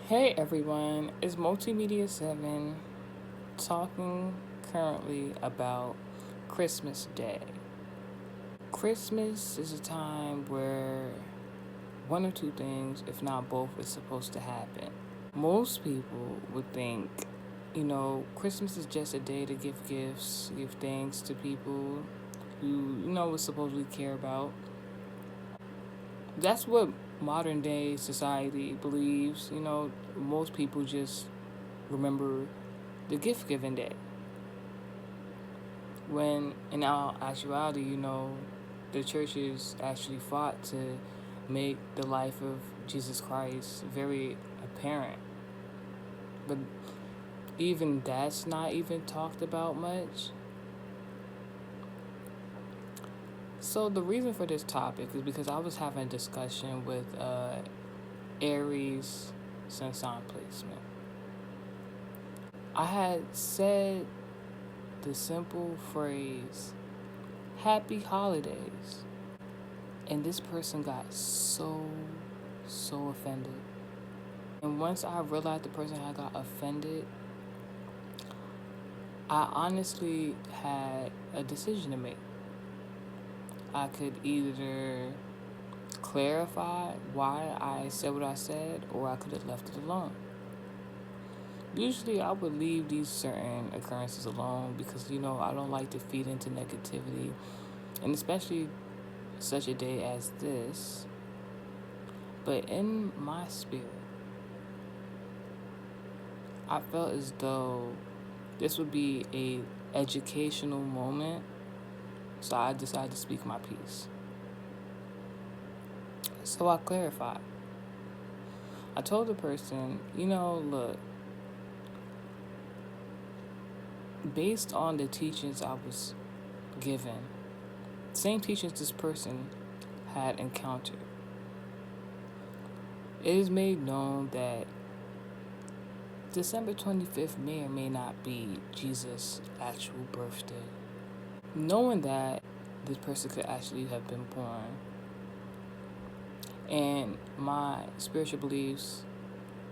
Hey everyone, it's Multimedia 7 talking currently about Christmas Day. Christmas is a time where one or two things, if not both, is supposed to happen. Most people would think, Christmas is just a day to give gifts, give thanks to people we supposedly care about. That's what modern day society believes. Most people just remember the gift giving day. When in our actuality, the churches actually fought to make the life of Jesus Christ very apparent. But even that's not even talked about much. So the reason for this topic is because I was having a discussion with Aries Sun sign placement. I had said the simple phrase, "Happy Holidays," and this person got so offended. And once I realized the person had got offended, I honestly had a decision to make. I could either clarify why I said what I said, or I could have left it alone. Usually I would leave these certain occurrences alone because, I don't like to feed into negativity. And especially such a day as this. But in my spirit, I felt as though this would be a educational moment. So I decided to speak my piece. So I clarified. I told the person, look, based on the teachings I was given, same teachings this person had encountered, it is made known that December 25th may or may not be Jesus' actual birthday. Knowing that this person could actually have been born, and my spiritual beliefs,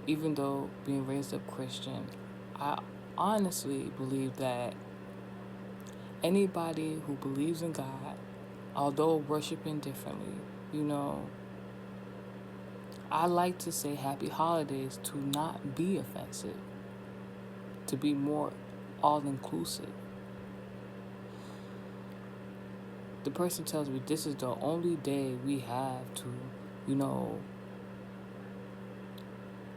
even though being raised up Christian, I honestly believe that anybody who believes in God, although worshiping differently, I like to say happy holidays to not be offensive, to be more all-inclusive. The person tells me this is the only day we have to,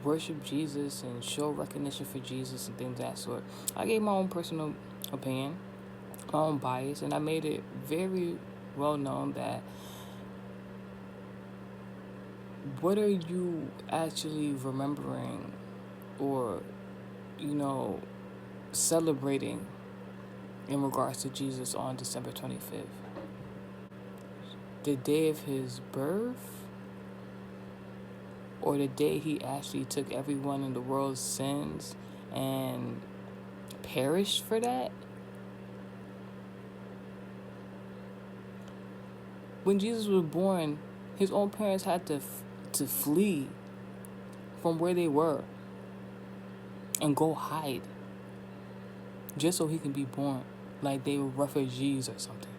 worship Jesus and show recognition for Jesus and things of that sort. I gave my own personal opinion, my own bias, and I made it very well known that what are you actually remembering or, celebrating in regards to Jesus on December 25th? The day of his birth? Or the day he actually took everyone in the world's sins and perished for that? When Jesus was born, his own parents had to flee from where they were and go hide just so he can be born, like they were refugees or something,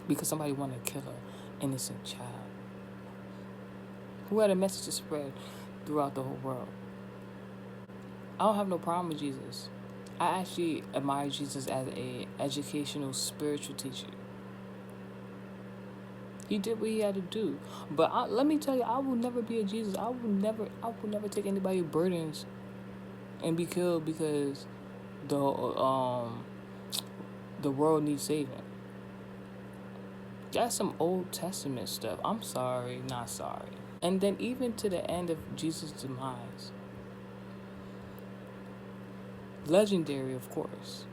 because somebody wanted to kill an innocent child who had a message to spread throughout the whole world. I don't have no problem with Jesus. I actually admire Jesus as a educational spiritual teacher. He did what he had to do. But let me tell you, I will never be a Jesus. I will never take anybody's burdens and be killed because the world needs saving. That's some Old Testament stuff. I'm sorry, not sorry. And then even to the end of Jesus' demise. Legendary, of course.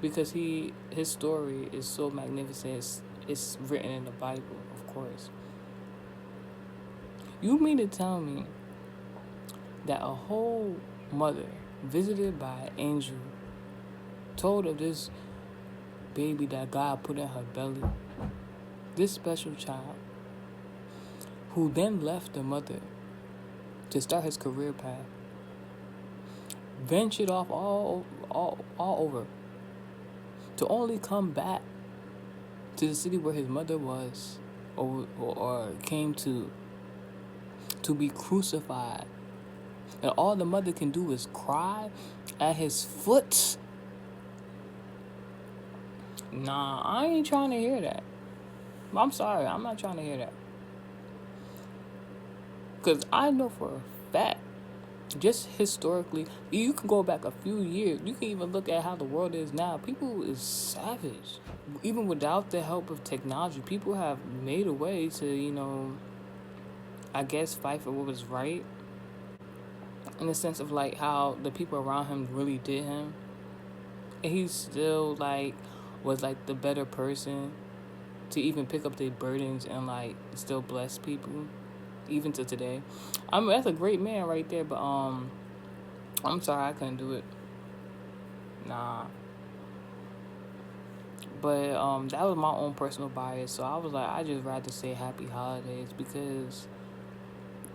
Because his story is so magnificent. It's written in the Bible, of course. You mean to tell me that a whole mother visited by an angel told of this baby that God put in her belly, this special child, who then left the mother to start his career path. Ventured off all over to only come back to the city where his mother was, or came to be crucified. And all the mother can do is cry at his foot. Nah, I ain't trying to hear that. I'm sorry, I'm not trying to hear that. Because I know for a fact, just historically, you can go back a few years. You can even look at how the world is now. People is savage. Even without the help of technology, people have made a way to, I guess, fight for what was right. In the sense of like how the people around him really did him. And he still was the better person to even pick up their burdens and still bless people. Even to today. I mean, that's a great man right there, but I'm sorry I couldn't do it. Nah. But that was my own personal bias, so I was like, I just rather say happy holidays, because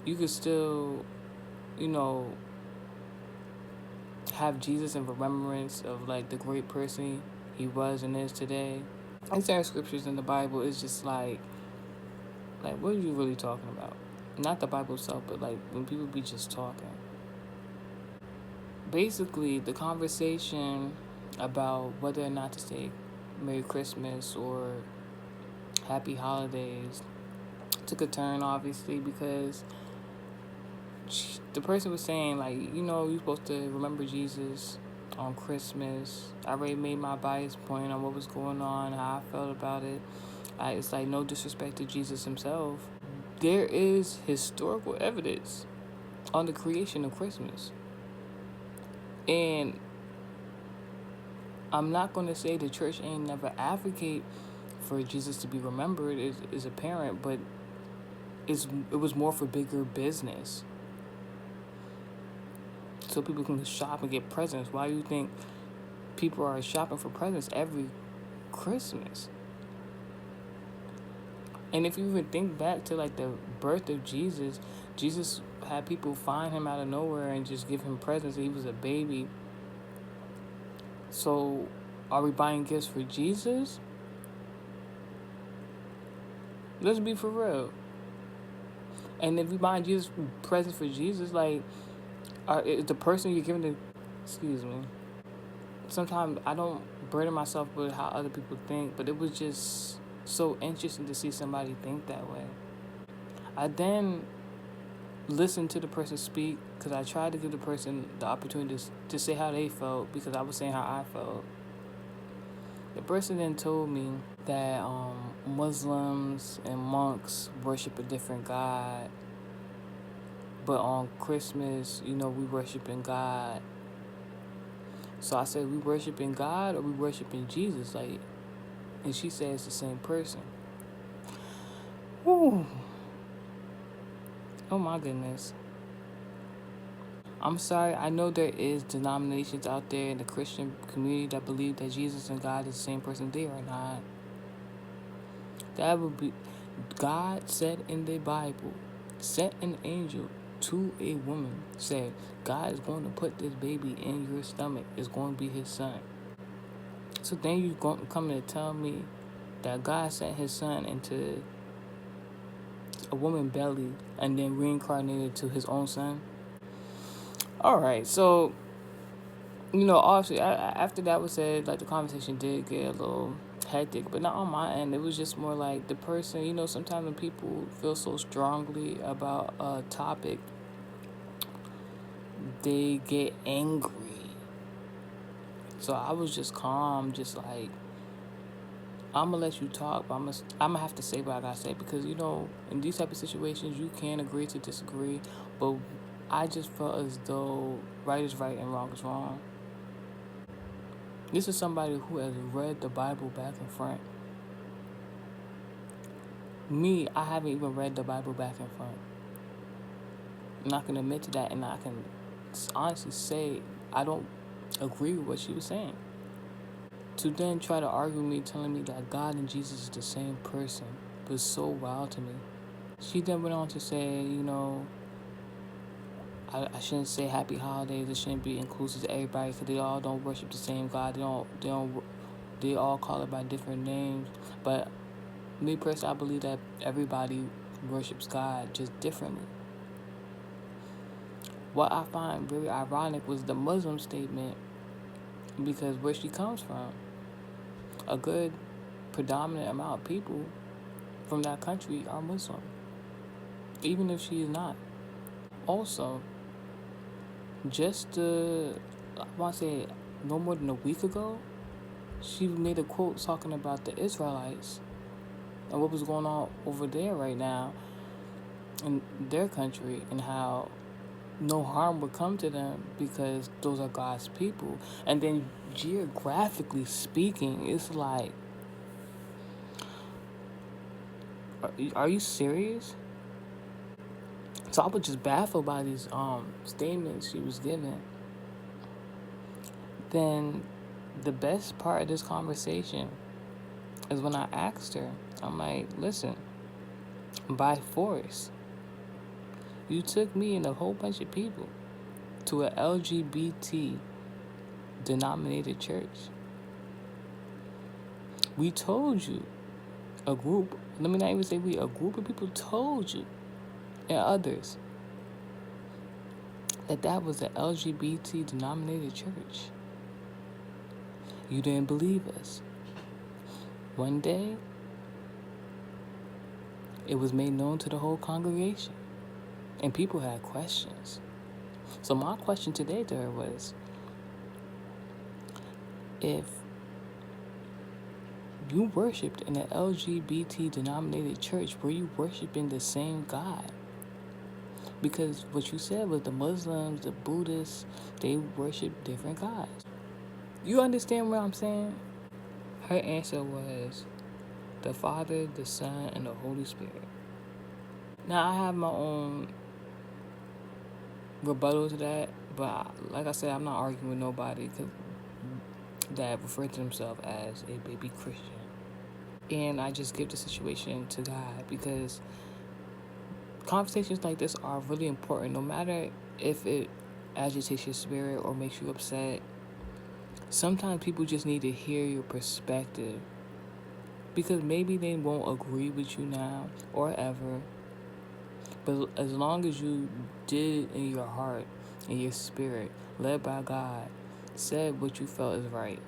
you could still, have Jesus in remembrance of the great person he was and is today. And certain scriptures in the Bible is just what are you really talking about? Not the Bible itself, but when people be just talking. Basically, the conversation about whether or not to say Merry Christmas or Happy Holidays took a turn, obviously, because the person was saying, you're supposed to remember Jesus on Christmas. I already made my bias point on what was going on, how I felt about it. It's no disrespect to Jesus himself. There is historical evidence on the creation of Christmas. And I'm not going to say the church ain't never advocate for Jesus to be remembered is apparent, but it was more for bigger business. So people can shop and get presents. Why do you think people are shopping for presents every Christmas? And if you even think back to the birth of Jesus, Jesus had people find him out of nowhere and just give him presents. He was a baby. So are we buying gifts for Jesus? Let's be for real. And if we buying Jesus presents for Jesus, is the person you're giving excuse me. Sometimes I don't burden myself with how other people think, but it was just so interesting to see somebody think that way. I then listened to the person speak, because I tried to give the person the opportunity to say how they felt, because I was saying how I felt. The person then told me that Muslims and monks worship a different God, but on Christmas, we worshiping God. So I said, we worshiping God or we worshiping Jesus? And she said it's the same person. Whew. Oh my goodness. I'm sorry, I know there is denominations out there in the Christian community that believe that Jesus and God is the same person. They are not. That would be, God said in the Bible, sent an angel to a woman, said, God is going to put this baby in your stomach. It's going to be his son. So then you coming to tell me that God sent his son into a woman's belly and then reincarnated to his own son? All right, so, obviously, after that was said, the conversation did get a little hectic, but not on my end. It was just more the person, sometimes when people feel so strongly about a topic, they get angry. So I was just calm, just I'm going to let you talk, but I'm going to have to say what I got to say, because, in these type of situations, you can agree to disagree, but I just felt as though right is right and wrong is wrong. This is somebody who has read the Bible back and front. Me, I haven't even read the Bible back and front. I'm not going to admit to that, and I can honestly say I don't agree with what she was saying. To then try to argue with me, telling me that God and Jesus is the same person, was so wild to me. She then went on to say, I shouldn't say happy holidays. It shouldn't be inclusive to everybody because they all don't worship the same God. They all call it by different names. But me personally, I believe that everybody worships God just differently. What I find very ironic was the Muslim statement because where she comes from, a good predominant amount of people from that country are Muslim, even if she is not. Also, I want to say no more than a week ago, she made a quote talking about the Israelites and what was going on over there right now in their country and how no harm would come to them because those are God's people. And then geographically speaking, it's like, are you serious? So I was just baffled by these statements she was giving. Then the best part of this conversation is when I asked her, I'm like, listen, by force, you took me and a whole bunch of people to an LGBT denominated church. We told you, let me not even say we, a group of people told you and others that was an LGBT denominated church. You didn't believe us. One day, it was made known to the whole congregation, and people had questions. So my question today to her was, if you worshipped in an LGBT denominated church, were you worshiping the same God? Because what you said was the Muslims, the Buddhists, they worship different gods. You understand what I'm saying? Her answer was the Father, the Son, and the Holy Spirit. Now, I have my own rebuttal to that, but like I said, I'm not arguing with nobody that refer to themselves as a baby Christian. And I just give the situation to God because conversations like this are really important, no matter if it agitates your spirit or makes you upset. Sometimes people just need to hear your perspective because maybe they won't agree with you now or ever, but as long as you did in your heart and your spirit, led by God, said what you felt is right,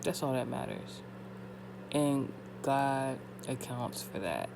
that's all that matters. And God accounts for that.